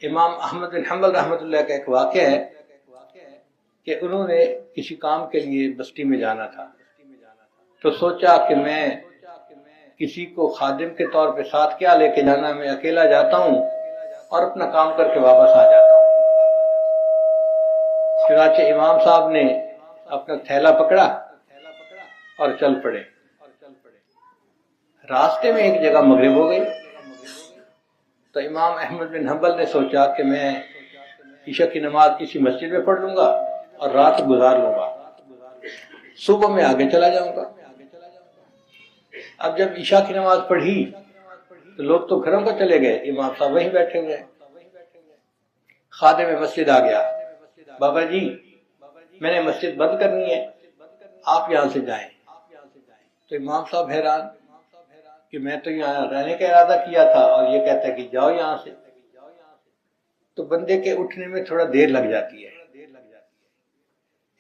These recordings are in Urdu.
امام احمد بن حنبل رحمۃ اللہ کا ایک واقعہ ہے کہ انہوں نے کسی کام کے لیے بستی میں جانا تھا، تو سوچا کہ میں کسی کو خادم کے طور پہ ساتھ کیا لے کے جانا، میں اکیلا جاتا ہوں اور اپنا کام کر کے واپس آ جاتا ہوں۔ چنانچہ امام صاحب نے اپنا تھیلا پکڑا اور چل پڑے۔ راستے میں ایک جگہ مغرب ہو گئی، تو امام احمد بن حنبل نے سوچا کہ میں عشاء کی نماز کسی مسجد میں پڑھ لوں گا اور رات گزار لوں گا، صبح میں آگے چلا جاؤں گا۔ اب جب عشاء کی نماز پڑھی تو لوگ تو گھروں کو چلے گئے، امام صاحب وہیں بیٹھے ہوئے۔ خادم مسجد آ گیا، بابا جی میں نے مسجد بند کرنی ہے، آپ یہاں سے جائیں۔ تو امام صاحب حیران کہ میں تو یہاں رہنے کا ارادہ کیا تھا اور یہ کہتا ہے کہ جاؤ یہاں سے۔ تو بندے کے اٹھنے میں تھوڑا دیر لگ جاتی ہے،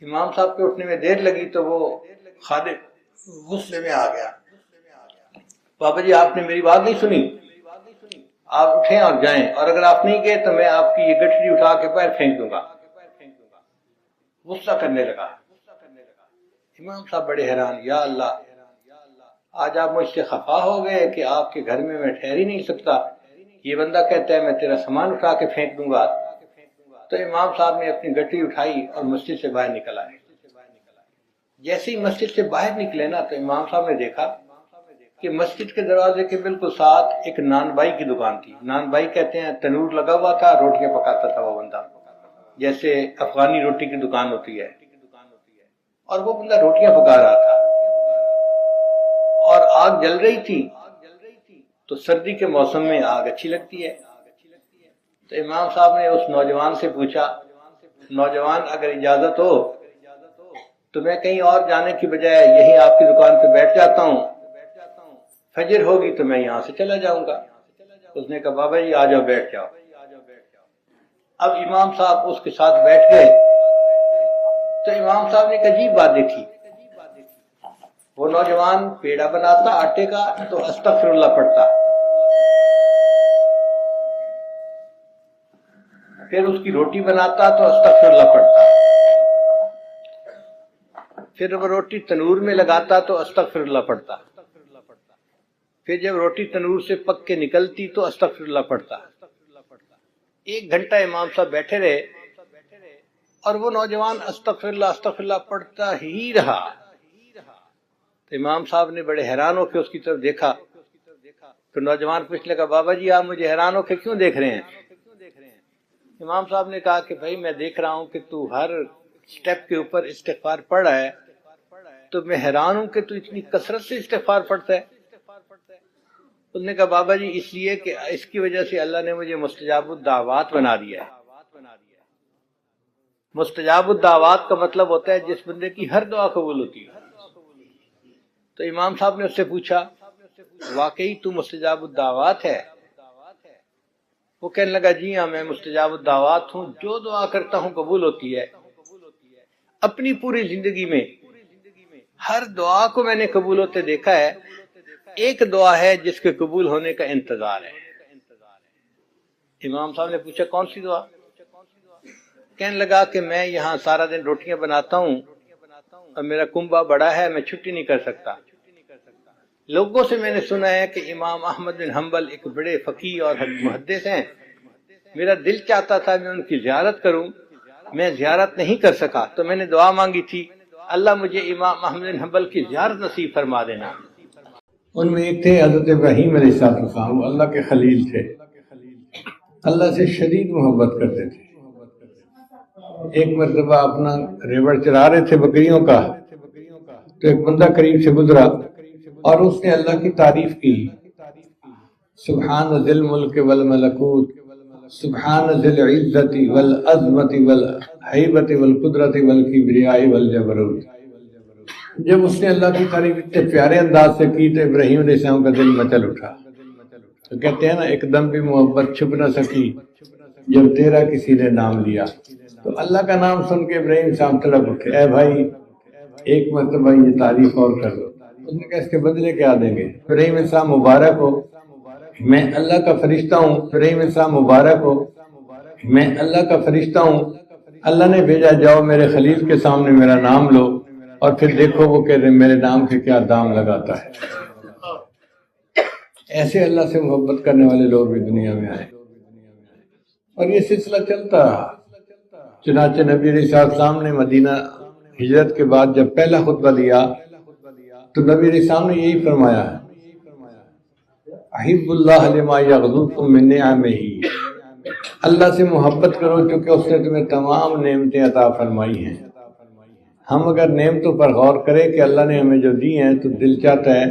امام صاحب کے اٹھنے میں دیر لگی تو وہ خادم غصے میں آ گیا، بابا جی آپ نے میری بات نہیں سنی، آپ اٹھیں اور جائیں، اور اگر آپ نہیں گئے تو میں آپ کی یہ گٹھڑی اٹھا کے پیر پھینک دوں گا۔ غصہ کرنے لگا۔ امام صاحب بڑے حیران، یا اللہ آج آپ مجھ سے خفا ہو گئے کہ آپ کے گھر میں ٹھہر ہی نہیں سکتا، یہ بندہ کہتا ہے میں تیرا سامان اٹھا کے پھینک دوں گا۔ تو امام صاحب نے اپنی گٹی اٹھائی اور مسجد سے باہر نکل آئے۔ جیسے ہی مسجد سے باہر نکلے نا تو امام صاحب نے دیکھا کہ مسجد کے دروازے کے بالکل ساتھ ایک نان بائی کی دکان تھی۔ نان بائی کہتے ہیں تنور لگا ہوا تھا، روٹیاں پکاتا تھا وہ بندہ، جیسے افغانی روٹی کی دکان ہوتی ہے، اور وہ بندہ روٹیاں پکا رہا تھا اور آگ جل رہی تھی۔ تو سردی کے موسم میں آگ اچھی لگتی ہے۔ تو امام صاحب نے اس نوجوان سے پوچھا، نوجوان اگر اجازت ہو تو میں کہیں اور جانے کی بجائے یہیں آپ کی دکان پہ بیٹھ جاتا ہوں، فجر ہوگی تو میں یہاں سے چلا جاؤں گا۔ اس نے کہا بابا جی آ جاؤ بیٹھ جاؤ۔ اب امام صاحب اس کے ساتھ بیٹھ گئے تو امام صاحب نے ایک عجیب بات دیکھی، وہ نوجوان پیڑا بناتا آٹے کا تو استغفر اللہ پڑھتا، پھر اس کی روٹی بناتا تو استغفر اللہ پڑھتا، پھر وہ روٹی تنور میں لگاتا تو استغفر اللہ پڑھتا، پھر جب روٹی تنور سے پک کے نکلتی تو استغفر اللہ پڑھتا۔ 1 گھنٹہ امام صاحب بیٹھے رہے اور وہ نوجوان استغفر اللہ پڑھتا ہی رہا۔ تو امام صاحب نے بڑے حیران ہو کے اس کی طرف دیکھا تو نوجوان پوچھنے لگا بابا جی آپ مجھے حیران ہو کے کیوں دیکھ رہے ہیں؟ امام صاحب نے کہا کہ بھائی میں دیکھ رہا ہوں کہ تو ہر سٹیپ کے اوپر استغفار پڑھ رہا ہے، تو میں حیران ہوں کہ تو اتنی کثرت سے استغفار پڑھتا ہے۔ اس نے کہا بابا جی اس لیے کہ اس کی وجہ سے اللہ نے مجھے مستجاب الدعوات بنا دیا ہے۔ مستجاب الدعوات کا مطلب ہوتا ہے جس بندے کی ہر دعا قبول ہوتی ہے۔ تو امام صاحب نے اس سے پوچھا واقعی تو مستجاب الدعوات ہے؟ وہ کہنے لگا جی ہاں میں مستجاب الدعوات ہوں، جو دعا کرتا ہوں قبول ہوتی ہے۔ اپنی پوری زندگی میں ہر دعا کو میں نے قبول ہوتے دیکھا ہے، ایک دعا ہے جس کے قبول ہونے کا انتظار ہے۔ امام صاحب نے پوچھا کون سی دعا؟ کہنے لگا کہ میں یہاں سارا دن روٹیاں بناتا ہوں اور میرا کنبہ بڑا ہے، میں چھٹی نہیں کر سکتا۔ لوگوں سے میں نے سنا ہے کہ امام احمد بن حنبل ایک بڑے فقیہ اور محدث ہیں، میرا دل چاہتا تھا میں ان کی زیارت کروں، میں زیارت نہیں کر سکا، تو میں نے دعا مانگی تھی اللہ مجھے امام احمد بن حنبل کی زیارت نصیب فرما دینا۔ ان میں ایک تھے حضرت ابراہیم علیہ السلام، وہ اللہ کے خلیل تھے، اللہ سے شدید محبت کرتے تھے۔ ایک مرتبہ اپنا ریوڑ چلا رہے تھے بکریوں کا، تو ایک بندہ قریب سے گزرا اور اس نے اللہ کی تعریف کی، سبحان ذی الملک والملکوت، سبحان ذی العزت والعظمت والہیبت والقدرت والکبریاء والجبروت۔ جب اس نے اللہ کی تعریف اتنے پیارے انداز سے کی تو ابراہیم علیہ السلام کا دل مچل اٹھا۔ تو کہتے ہیں نا ایک دم بھی محبت چھپ نہ سکی جب تیرا کسی نے نام لیا۔ تو اللہ کا نام سن کے ابراہیم صاحب تڑپ اٹھے، اے بھائی ایک مرتبہ یہ تعریف اور کر دو۔ اس نے کہا اس کے بدلے کیا دیں گے؟ ابراہیم علیہ السلام مبارک ہو، میں اللہ کا فرشتہ ہوں، ابراہیم علیہ السلام مبارک ہو، میں اللہ کا فرشتہ ہوں، اللہ نے بھیجا، جاؤ میرے خلیل کے سامنے میرا نام لو، اور پھر دیکھو وہ کہہ رہے میرے نام کے کیا دام لگاتا ہے۔ ایسے اللہ سے محبت کرنے والے لوگ بھی دنیا میں آئے، اور یہ سلسلہ چلتا رہا۔ چنانچہ نبی علیہ السلام نے مدینہ ہجرت کے بعد جب پہلا خطبہ دیا تو نبی علیہ السلام نے یہی فرمایا ہے، احب اللہ لما یغذوکم من نعمہ، اللہ سے محبت کرو چونکہ اس نے تمہیں تمام نعمتیں عطا فرمائی ہیں۔ ہم اگر نعمتوں پر غور کریں کہ اللہ نے ہمیں جو دی ہیں تو دل چاہتا ہے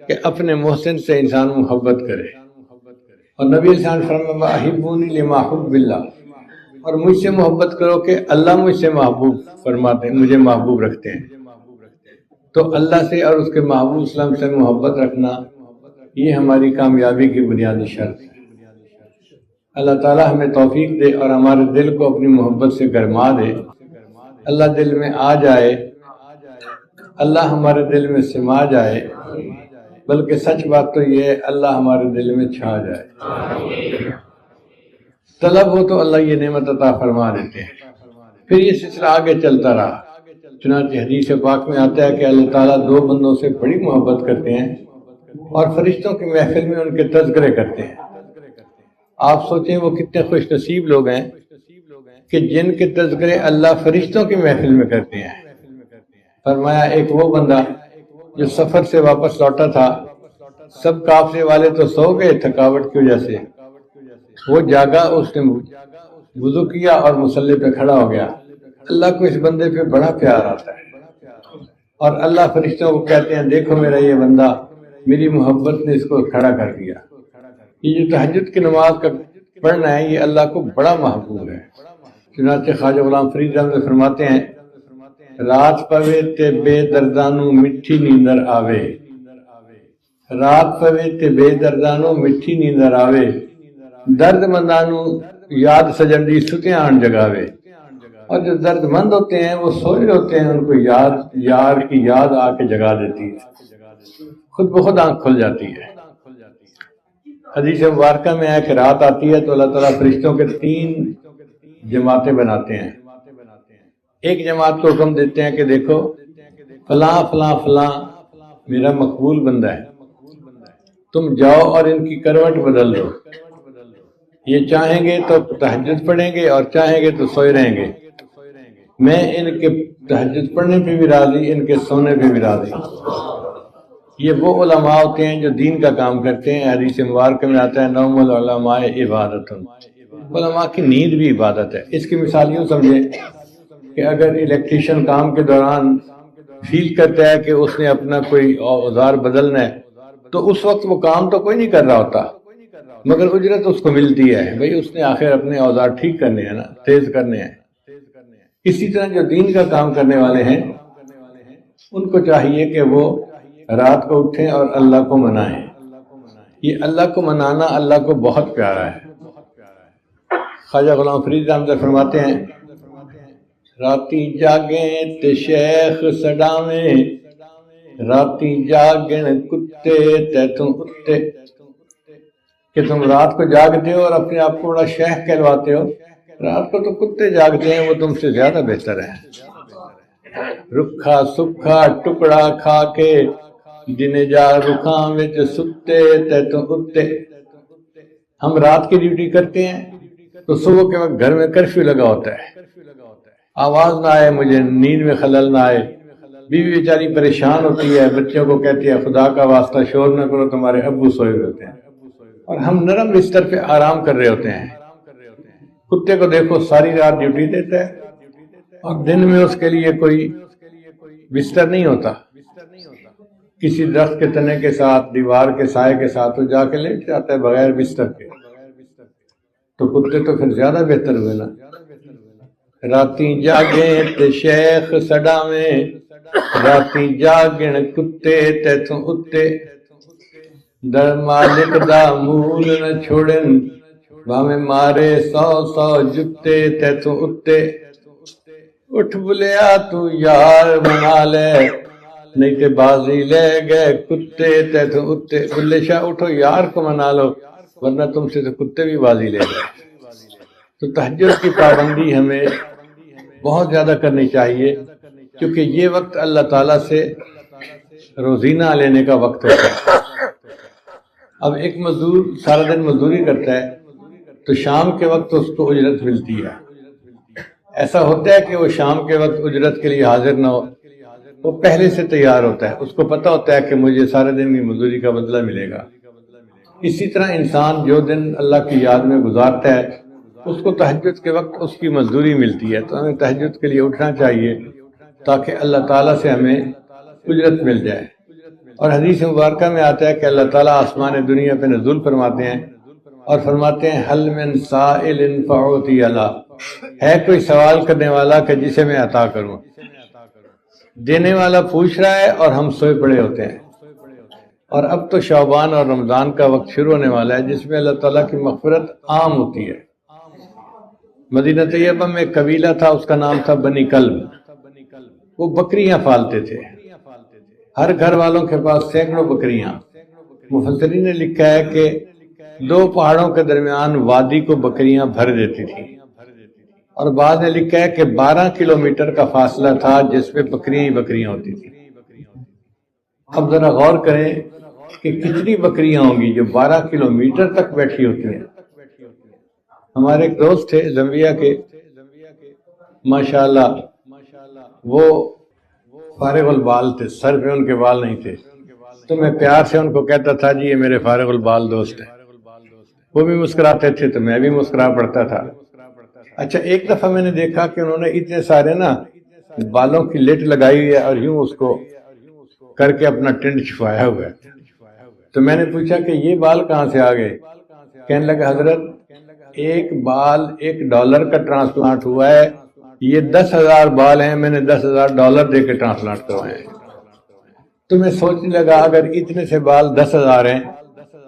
کہ اپنے محسن سے انسان محبت کرے، اور نبی علیہ السلام نے فرمایا احبونی لما حب اللہ، اور مجھ سے محبت کرو کہ اللہ مجھ سے محبوب فرماتے ہیں، مجھے محبوب رکھتے ہیں۔ تو اللہ سے اور اس کے محبوب اسلام سے محبت رکھنا یہ ہماری کامیابی کی بنیادی شرط ہے۔ اللہ تعالیٰ ہمیں توفیق دے اور ہمارے دل کو اپنی محبت سے گرما دے، اللہ دل میں آ جائے، اللہ ہمارے دل میں سما جائے، بلکہ سچ بات تو یہ ہے اللہ ہمارے دل میں چھا جائے۔ طلب ہو تو اللہ یہ نعمت عطا فرما دیتے ہیں۔ پھر یہ سلسلہ آگے چلتا رہا، چنانچہ حدیث پاک میں آتا ہے کہ اللہ تعالیٰ دو بندوں سے بڑی محبت کرتے ہیں اور فرشتوں کی محفل میں ان کے تذکرے کرتے ہیں۔ آپ سوچیں وہ کتنے خوش نصیب لوگ ہیں کہ جن کے تذکرے اللہ فرشتوں کی محفل میں کرتے ہیں۔ فرمایا ایک وہ بندہ جو سفر سے واپس لوٹا تھا، سب قافلے والے تو سو گئے تھکاوٹ کی وجہ سے، وہ جاگا، اس نے وضو کیا اور مصلی پہ کھڑا ہو گیا۔ اللہ کو اس بندے پہ بڑا پیار آتا ہے، اور اللہ فرشتوں کو کہتے ہیں دیکھو میرا یہ بندہ، میری محبت نے اس کو کھڑا کر دیا۔ یہ جو تہجد کی نماز کا پڑھنا ہے یہ اللہ کو بڑا محبوب ہے۔ چنانچہ خواجہ غلام فرید رحمۃ اللہ فرماتے ہیں رات پوے تے بے دردانو مٹھی نیندر آوے، رات پوے تے بے دردانو مٹھی نیندر آوے، درد مندانو یاد سجندی ستیاں آن جگاوے۔ اور جو درد مند ہوتے ہیں وہ سوئے ہوتے ہیں، ان کو یار کی یاد آ کے جگا دیتی ہے، خود بخود آنکھ کھل جاتی ہے۔ حدیث مبارکہ میں ہے کہ رات آتی ہے تو اللہ تعالیٰ فرشتوں کے 3 جماعتیں بناتے ہیں۔ ایک جماعت کو حکم دیتے ہیں کہ دیکھو فلاں فلاں فلاں میرا مقبول بندہ ہے، تم جاؤ اور ان کی کروٹ بدل دو، یہ چاہیں گے تو تہجد پڑھیں گے اور چاہیں گے تو سوئے رہیں گے، میں ان کے تہجد پڑھنے پہ بھی راضی، ان کے سونے پہ بھی راضی۔ یہ وہ علماء ہوتے ہیں جو دین کا کام کرتے ہیں۔ حدیث مبارکہ میں آتا ہے نوم العلماء عبادت، علماء کی نیند بھی عبادت ہے۔ اس کی مثال یوں سمجھے کہ اگر الیکٹریشین کام کے دوران فیل کرتا ہے کہ اس نے اپنا کوئی اوزار بدلنا ہے تو اس وقت وہ کام تو کوئی نہیں کر رہا ہوتا، مگر اجرت اس کو ملتی ہے، بھئی اس نے آخر اپنے اوزار ٹھیک کرنے ہیں نا، تیز کرنے ہیں۔ اسی طرح جو دین کا کام کرنے والے ہیں ان کو چاہیے کہ وہ رات کو اٹھیں اور اللہ کو منائیں۔ یہ اللہ کو منانا اللہ کو بہت پیارا ہے۔ خواجہ غلام فرید رحمۃ اللہ فرماتے ہیں راتی جاگیں تے شیخ سڈاویں، راتی جاگن کتے تے تم اتے، کہ تم رات کو جاگتے ہو اور اپنے آپ کو بڑا شیخ کہلواتے ہو، رات کو تو کتے جاگتے ہیں، وہ تم سے زیادہ بہتر ہے۔ رکھا سکھا ٹکڑا کھا کے جنہیں جا رکھاں وچ ستے تے تم اتے۔ ہم رات کی ڈیوٹی کرتے ہیں تو صبح کے وقت گھر میں کرفیو لگا ہوتا ہے، آواز نہ آئے، مجھے نیند میں خلل نہ آئے، بیوی بیچاری پریشان ہوتی ہے، بچوں کو کہتی ہے خدا کا واسطہ شور نہ کرو، تمہارے ابو سوئے ہوئے ہوتے ہیں، اور ہم نرم بستر پہ آرام کر رہے ہوتے ہیں۔ کتے کو دیکھو ساری رات ڈیوٹی دیتا ہے اور دن میں اس کے لیے کوئی بستر نہیں ہوتا، کسی درخت کے تنے کے ساتھ، دیوار کے سائے کے ساتھ وہ جا کے لیٹ جاتا ہے بغیر بستر کے۔ تو کتے تو پھر زیادہ بہتر ہوئے نا۔ راتی جاگیں تے شیخ سڈاویں، راتی جاگن کتے تے توں اتے، در مالک دا مول نہ چھوڑن، بھاویں مارے 100 جتے تے توں اتے۔ اٹھ بلیا تو یار بنا لے، نہیں تے بازی لے گئے کتے تے توں اتے۔ بلے شاہ اٹھو یار کو منا لو، ورنہ تم سے تو کتے بھی بازی لے گئے۔ تو تہجد کی پابندی ہمیں بہت زیادہ کرنی چاہیے، کیونکہ یہ وقت اللہ تعالیٰ سے روزینہ لینے کا وقت ہوتا ہے۔ اب ایک مزدور سارا دن مزدوری کرتا ہے تو شام کے وقت اس کو اجرت ملتی ہے۔ ایسا ہوتا ہے کہ وہ شام کے وقت اجرت کے لیے حاضر نہ ہو، وہ پہلے سے تیار ہوتا ہے، اس کو پتہ ہوتا ہے کہ مجھے سارے دن کی مزدوری کا بدلہ ملے گا۔ اسی طرح انسان جو دن اللہ کی یاد میں گزارتا ہے اس کو تہجد کے وقت اس کی مزدوری ملتی ہے، تو ہمیں تہجد کے لیے اٹھنا چاہیے تاکہ اللہ تعالیٰ سے ہمیں اجرت مل جائے۔ اور حدیث مبارکہ میں آتا ہے کہ اللہ تعالیٰ آسمان دنیا پہ نزول فرماتے ہیں اور فرماتے ہیں حل من سائل فاعطی له، ہے کوئی سوال کرنے والا کہ جسے میں عطا کروں۔ دینے والا پوچھ رہا ہے اور ہم سوئے پڑے ہوتے ہیں۔ اور اب تو شعبان اور رمضان کا وقت شروع ہونے والا ہے جس میں اللہ تعالیٰ کی مغفرت عام ہوتی ہے۔ مدینہ طیبہ میں ایک قبیلہ تھا، اس کا نام تھا بنی کلب۔ وہ بکریاں پالتے تھے، ہر گھر والوں کے پاس سینکڑوں بکریاں۔ مفسرین نے لکھا ہے کہ دو پہاڑوں کے درمیان وادی کو بکریاں بھر دیتی تھیں، اور بعض نے لکھا ہے کہ 12 کلومیٹر کا فاصلہ تھا جس میں بکریاں ہی بکریاں ہوتی تھیں۔ اب ذرا غور کریں کہ کتنی بکریاں ہوں گی جو 12 کلومیٹر تک بیٹھی ہوتی ہیں۔ ہمارے ایک دوست تھے زمبیا کے، ماشاءاللہ وہ فارغ البال تھے، سر پہ ان کے بال نہیں تھے، تو میں پیار سے ان کو کہتا تھا جی یہ میرے فارغ البال دوست ہیں۔ وہ بھی مسکراتے تھے تو میں بھی مسکرا پڑتا تھا۔ اچھا ایک دفعہ میں نے دیکھا کہ انہوں نے اتنے سارے بالوں کی لٹ لگائی ہوئی ہے اور یوں اس کو کر کے اپنا ٹنڈ چھپایا ہوا ہے۔ تو میں نے پوچھا کہ یہ بال کہاں سے آ گئے؟ کہنے لگا حضرت ایک بال $1 کا ٹرانسپلانٹ ہوا ہے، یہ 10,000 بال ہیں، میں نے $10,000 دے کے ٹرانسپلانٹ کروائے ہیں۔ تو میں سوچنے لگا اگر اتنے سے بال 10,000 ہیں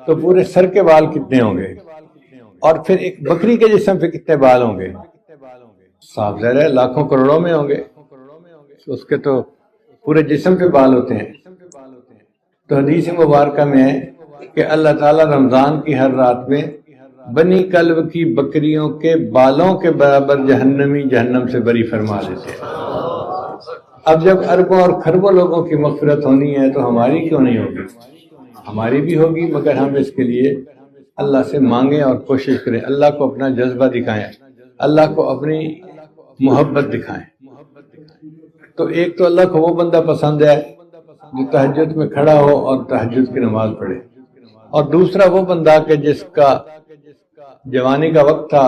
تو پورے سر کے بال کتنے ہوں گے، اور پھر ایک بکری کے جسم پہ کتنے بال ہوں گے؟ صاف ظاہر ہے لاکھوں کروڑوں میں ہوں گے، اس کے تو پورے جسم پہ بال ہوتے ہیں۔ تو حدیث مبارکہ میں ہے کہ اللہ تعالیٰ رمضان کی ہر رات میں بنی کلب کی بکریوں کے بالوں کے برابر جہنمی جہنم سے بری فرما دیتے ہیں۔ اب جب اربوں اور کھربوں لوگوں کی مغفرت ہونی ہے تو ہماری کیوں نہیں ہوگی؟ ہماری بھی ہوگی، مگر ہم اس کے لیے اللہ سے مانگیں اور کوشش کریں، اللہ کو اپنا جذبہ دکھائیں، اللہ کو اپنی محبت دکھائیں۔ تو ایک تو اللہ کو وہ بندہ پسند ہے جو تہجد میں کھڑا ہو اور تہجد کی نماز پڑھے، اور دوسرا وہ بندہ کہ جس کا جوانی کا وقت تھا،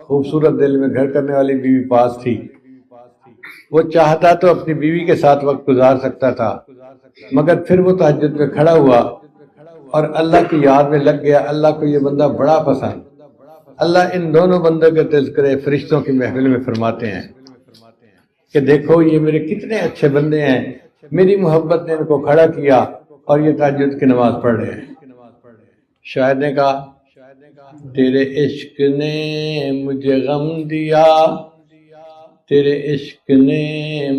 خوبصورت دل میں گھر کرنے والی بیوی پاس تھی، وہ چاہتا تو اپنی بیوی کے ساتھ وقت گزار سکتا تھا، مگر پھر وہ تہجد میں کھڑا ہوا اور اللہ کی یاد میں لگ گیا۔ اللہ کو یہ بندہ بڑا پسند۔ اللہ ان دونوں بندوں کے تذکرے فرشتوں کی محفل میں فرماتے ہیں کہ دیکھو یہ میرے کتنے اچھے بندے ہیں، میری محبت نے ان کو کھڑا کیا اور یہ تہجد کی نماز پڑھ رہے ہیں۔ شاعر نے کہا تیرے عشق نے مجھے غم دیا، تیرے عشق نے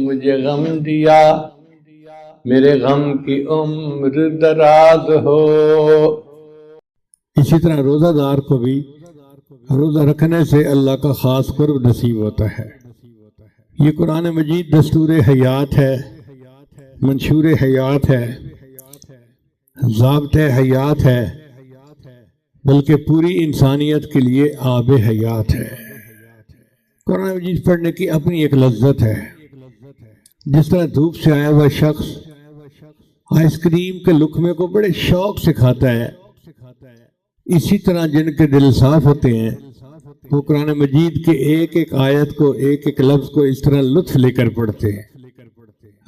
مجھے غم دیا، میرے غم کی عمر دراز ہو۔ اسی طرح روزہ دار کو بھی روزہ رکھنے سے اللہ کا خاص قرب نصیب ہوتا ہے۔ یہ قرآن مجید دستور حیات ہے، منشور حیات ہے، ضابط حیات ہے، بلکہ پوری انسانیت کے لیے آب حیات ہے۔ قرآن مجید پڑھنے کی اپنی ایک لذت ہے۔ جس طرح دھوپ سے آیا ہوا شخص آئس کریم کے لقمے کو بڑے شوق سے کھاتا ہے، اسی طرح جن کے دل صاف ہوتے ہیں وہ قرآن مجید کے ایک ایک آیت کو، ایک ایک لفظ کو اس طرح لطف لے کر پڑھتے ہیں۔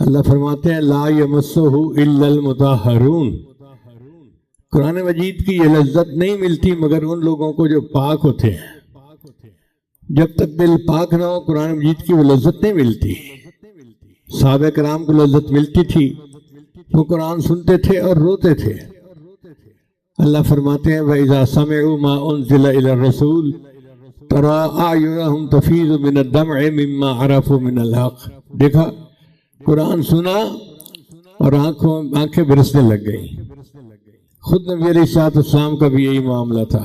اللہ فرماتے ہیں لا یمسہ الا المطہرون، قرآن مجید کی یہ لذت نہیں ملتی مگر ان لوگوں کو جو پاک ہوتے ہیں۔ جب تک دل پاک نہ ہو قرآن مجید کی وہ لذت نہیں ملتی۔ صحابہ کرام کو لذت ملتی تھی، وہ قرآن سنتے تھے اور روتے تھے۔ اللہ فرماتے ہیں وَإِذَا سَمِعُوا مَا أُنزِلَ إِلَى الرَّسُولِ تَرَىٰ أَعْيُنَهُمْ تَفِيضُ مِنَ الدَّمْعِ مِمَّا عَرَفُوا مِنَ الْحَقِّ، دیکھا قرآن سنا اور آنکھیں برسنے لگ گئیں۔ خود نبی علیہ السلام کا بھی یہی معاملہ تھا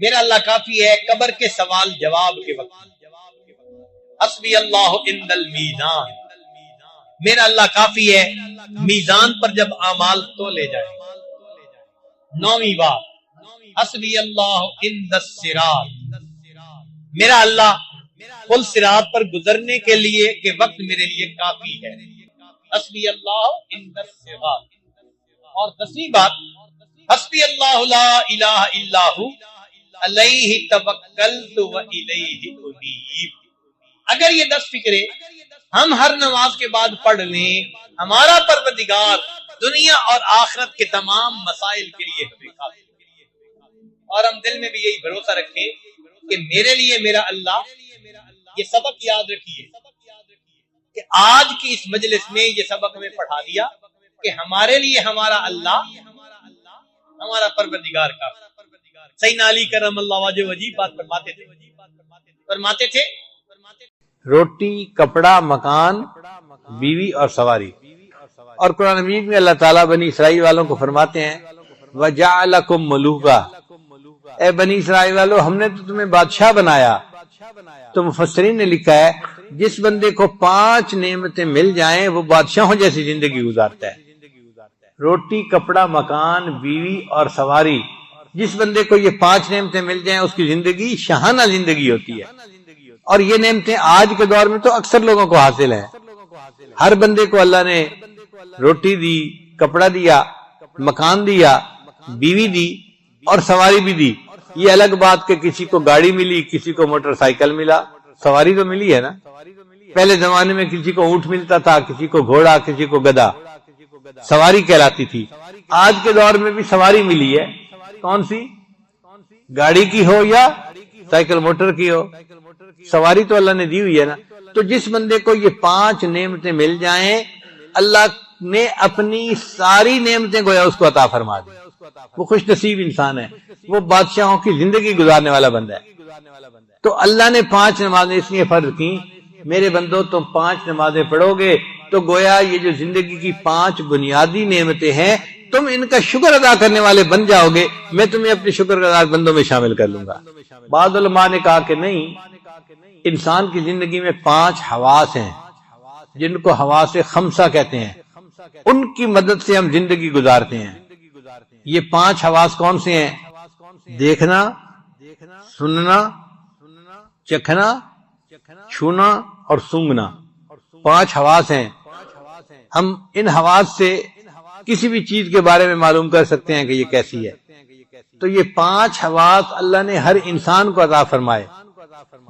میرا اللہ کافی ہے قبر کے سوال جواب کے وقت. حسبی اللہ عند المیزان، میرا اللہ کافی ہے میزان پر جب اعمال تولے جائیں. 9ویں بات، حسبی اللہ عند الصراط، میرا اللہ پل صراط پر گزرنے کے لیے کے وقت میرے لیے کافی ہے. حسبی اللہ عند الصراط. اور 10ویں بات، حسبی اللہ لا الہ الا ہو علیہ توکلت و الیہ انیب. اگر یہ 10 فکریں ہم ہر نماز کے بعد پڑھ لیں، ہمارا پروردگار دنیا اور آخرت کے تمام مسائل کے لیے ہمیں کافی. اور ہم دل میں بھی یہی بھروسہ رکھیں کہ میرے لیے میرا اللہ. یہ سبق یاد رکھیے کہ آج کی اس مجلس میں یہ سبق ہمیں پڑھا دیا کہ ہمارے لیے ہمارا اللہ، ہمارا پروردگار کا. سیدنا علی کرم اللہ وجہ وجیب بات فرماتے تھے روٹی، کپڑا، مکان، بیوی اور سواری. اور قرآن مجید میں اللہ تعالیٰ بنی اسرائیل والوں کو فرماتے ہیں وَجَعَلَكُمْ مُلُوكًا، اے بنی اسرائیل والوں ہم نے تو تمہیں بادشاہ بنایا. تو مفسرین نے لکھا ہے جس بندے کو 5 نعمتیں مل جائیں وہ بادشاہوں جیسی زندگی گزارتا ہے. روٹی، کپڑا، مکان، بیوی اور سواری. جس بندے کو یہ 5 نعمتیں مل جائیں اس کی زندگی شاہانہ زندگی ہوتی ہے. اور یہ نعمتیں آج کے دور میں تو اکثر لوگوں کو حاصل ہیں. ہر بندے کو اللہ نے روٹی دی، کپڑا دیا، مکان دیا، بیوی دی اور سواری بھی دی. یہ الگ بات کہ کسی کو گاڑی ملی، کسی کو موٹر سائیکل ملا، سواری تو ملی ہے نا. پہلے زمانے میں کسی کو اونٹ ملتا تھا، کسی کو گھوڑا، کسی کو گدھا، سواری کہلاتی تھی. آج کے دور میں بھی سواری ملی ہے. کون سی؟ گاڑی کی ہو یا سائیکل موٹر کی ہو، سواری تو اللہ نے دی ہوئی ہے نا. تو جس بندے کو یہ 5 نعمتیں مل جائیں اللہ نے اپنی ساری نعمتیں گویا اس کو عطا فرما دی. وہ خوش نصیب انسان ہے، وہ بادشاہوں کی زندگی گزارنے والا بندہ ہے. تو اللہ نے 5 نمازیں اس لیے فرض کی میرے بندو تم 5 نمازیں پڑھو گے تو گویا یہ جو زندگی کی 5 بنیادی نعمتیں ہیں تم ان کا شکر ادا کرنے والے بن جاؤ گے، میں تمہیں اپنے شکر گزار بندوں میں شامل کر لوں گا. بعض علماء نے کہا کہ نہیں، انسان کی زندگی میں 5 حواس ہیں جن کو حواس 5 کہتے ہیں. ان کی مدد سے ہم زندگی گزارتے ہیں. یہ 5 حواس کون سے ہیں؟ دیکھنا، سننا، چکھنا، چھونا اور سونگھنا. 5 حواس ہیں. ہم ان حواس سے کسی بھی چیز کے بارے میں معلوم کر سکتے ہیں کہ یہ کیسی ہے. تو یہ 5 حواس اللہ نے ہر انسان کو عطا فرمائے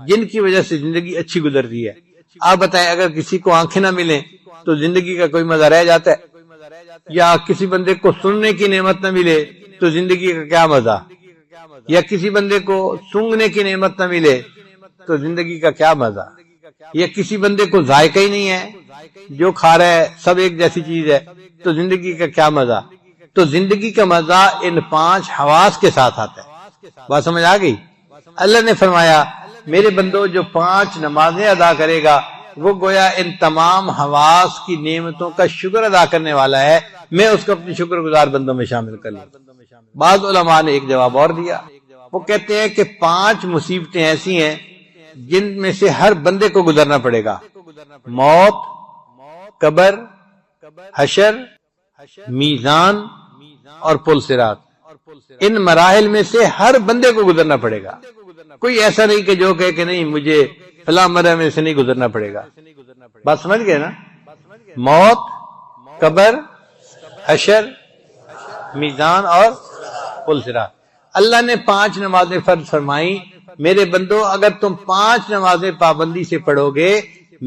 جن کی وجہ سے زندگی اچھی گزرتی ہے. آپ بتائیں اگر کسی کو آنکھیں نہ ملیں تو زندگی کا کوئی مزہ رہ جاتا ہے؟ یا کسی بندے کو سننے کی نعمت نہ ملے تو زندگی کا کیا مزہ؟ یا کسی بندے کو سونگھنے کی نعمت نہ ملے تو زندگی کا کیا مزہ؟ یا کسی بندے کو ذائقہ ہی نہیں ہے، جو کھا رہا ہے سب ایک جیسی چیز ہے تو زندگی کا کیا مزہ؟ تو زندگی کا مزہ ان 5 حواس کے ساتھ آتا ہے. بات سمجھ آ گئی؟ اللہ نے فرمایا میرے بندو جو 5 نمازیں ادا کرے گا وہ گویا ان تمام حواس کی نعمتوں کا شکر ادا کرنے والا ہے، میں اس کو اپنی شکر گزار بندوں میں شامل کر لوں. بعض علماء نے ایک جواب اور دیا، وہ کہتے ہیں کہ 5 مصیبتیں ایسی ہیں جن میں سے ہر بندے کو گزرنا پڑے گا. موت، قبر، حشر، میزان اور پل صراط. ان مراحل میں سے ہر بندے کو گزرنا پڑے گا. کوئی ایسا نہیں کہ جو کہے کہ نہیں مجھے فلاں مرحلے میں سے نہیں گزرنا پڑے گا. بات سمجھ گئے نا؟ موت، قبر، حشر، میزان اور پل صراط. اللہ نے 5 نمازیں فرض فرمائی میرے بندو اگر تم 5 نمازیں پابندی سے پڑھو گے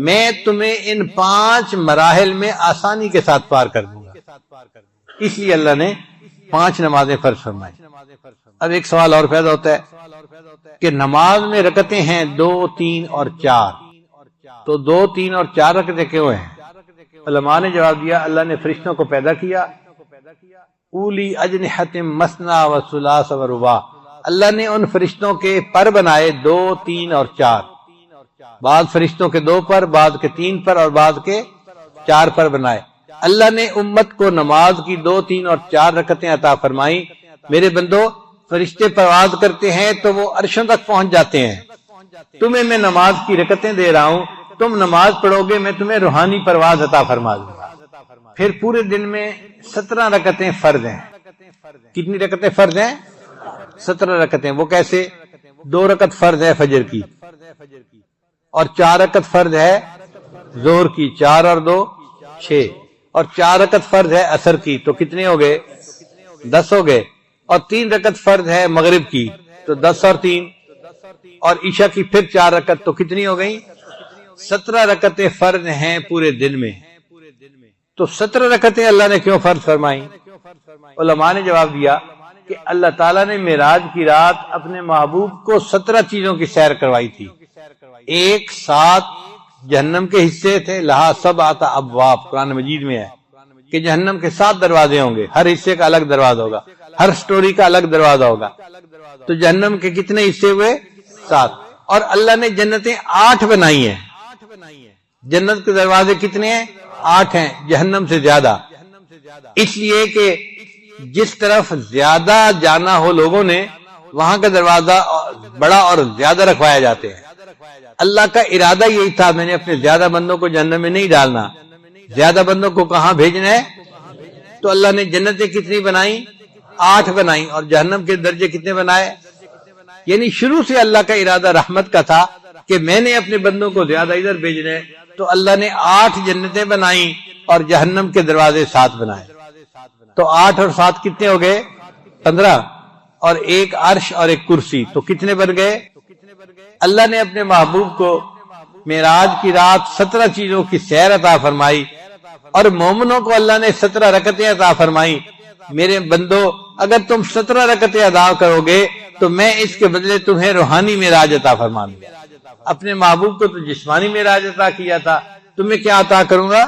میں تمہیں ان 5 مراحل میں آسانی کے ساتھ پار کر دوں گا. اس لیے اللہ نے 5 نمازیں فرض فرمائی. اب ایک سوال اور پیدا ہوتا ہے کہ نماز میں رکعتیں ہیں 2، 3 اور 4، تو 2، 3 اور 4 رکعتیں کیوں ہیں؟ علماء نے جواب دیا اللہ نے فرشتوں کو پیدا کیا اولی اجنحۃ مثنی و ثلاث و رباع. اللہ نے ان فرشتوں کے پر بنائے 2، 3 اور 4. بعض فرشتوں کے 2 پر، بعض کے 3 پر اور بعض کے 4 پر بنائے. اللہ نے امت کو نماز کی 2، 3 اور 4 رکعتیں عطا فرمائی. میرے بندو فرشتے پرواز کرتے ہیں تو وہ عرشوں تک پہنچ جاتے ہیں. تمہیں میں نماز کی رکعتیں دے رہا ہوں، تم نماز پڑھو گے میں تمہیں روحانی پرواز عطا فرما دوں گا. پھر پورے دن میں 17 رکعتیں فرض ہیں. کتنی رکعتیں فرض ہیں؟ 17 رکعتیں. وہ کیسے؟ 2 رکعت فرض ہے فجر کی اور 4 رکعت فرض ہے ظہر کی، 4 اور 2 6، اور 4 رکعت فرض ہے عصر کی، تو کتنے ہو گئے؟ 10 ہو گئے. اور 3 رکعت فرض ہے مغرب کی، تو 10 اور 3، اور عشاء کی پھر 4 رکعت، تو کتنی ہو گئی؟ 17 رکعتیں فرض ہیں پورے دن میں. تو 17 رکعتیں اللہ نے کیوں فرض فرمائی؟ علماء نے جواب دیا کہ اللہ تعالیٰ نے معراج کی رات اپنے محبوب کو 17 چیزوں کی سیر کروائی تھی. ایک 7 جہنم کے حصے تھے، لہا 7 ابواب، قرآن مجید میں ہے کہ جہنم کے 7 دروازے ہوں گے، ہر حصے کا الگ دروازہ ہوگا، ہر سٹوری کا الگ دروازہ ہوگا. تو جہنم کے کتنے حصے ہوئے؟ 7. اور اللہ نے جنتیں 8 بنائی ہیں. جنت کے دروازے کتنے ہیں؟ 8 ہیں، جہنم سے زیادہ. اس لیے کہ جس طرف زیادہ جانا ہو لوگوں نے، وہاں کا دروازہ بڑا اور زیادہ رکھوایا جاتے ہیں. اللہ کا ارادہ یہی تھا، میں نے اپنے زیادہ بندوں کو جہنم میں نہیں ڈالنا. زیادہ بندوں کو کہاں بھیجنا ہے؟ تو اللہ نے جنتیں کتنی بنائی؟ 8 بنائی. اور جہنم کے درجے کتنے بنائے؟ یعنی شروع سے اللہ کا ارادہ رحمت کا تھا کہ میں نے اپنے بندوں کو زیادہ ادھر بھیجنا ہے، تو اللہ نے 8 جنتیں بنائیں اور جہنم کے دروازے 7 بنائے. تو 8 اور 7 کتنے ہو گئے؟ 15. اور ایک عرش اور ایک کرسی، تو کتنے بن گئے؟ اللہ نے اپنے محبوب کو معراج کی رات 17 چیزوں کی سیر عطا فرمائی، اور مومنوں کو اللہ نے 17 رکعتیں عطا فرمائی. میرے بندو، اگر تم 17 رکعتیں ادا کرو گے تو میں اس کے بدلے تمہیں روحانی معراج عطا فرما دوں گا. اپنے محبوب کو تو جسمانی معراج عطا کیا تھا، تمہیں کیا عطا کروں گا؟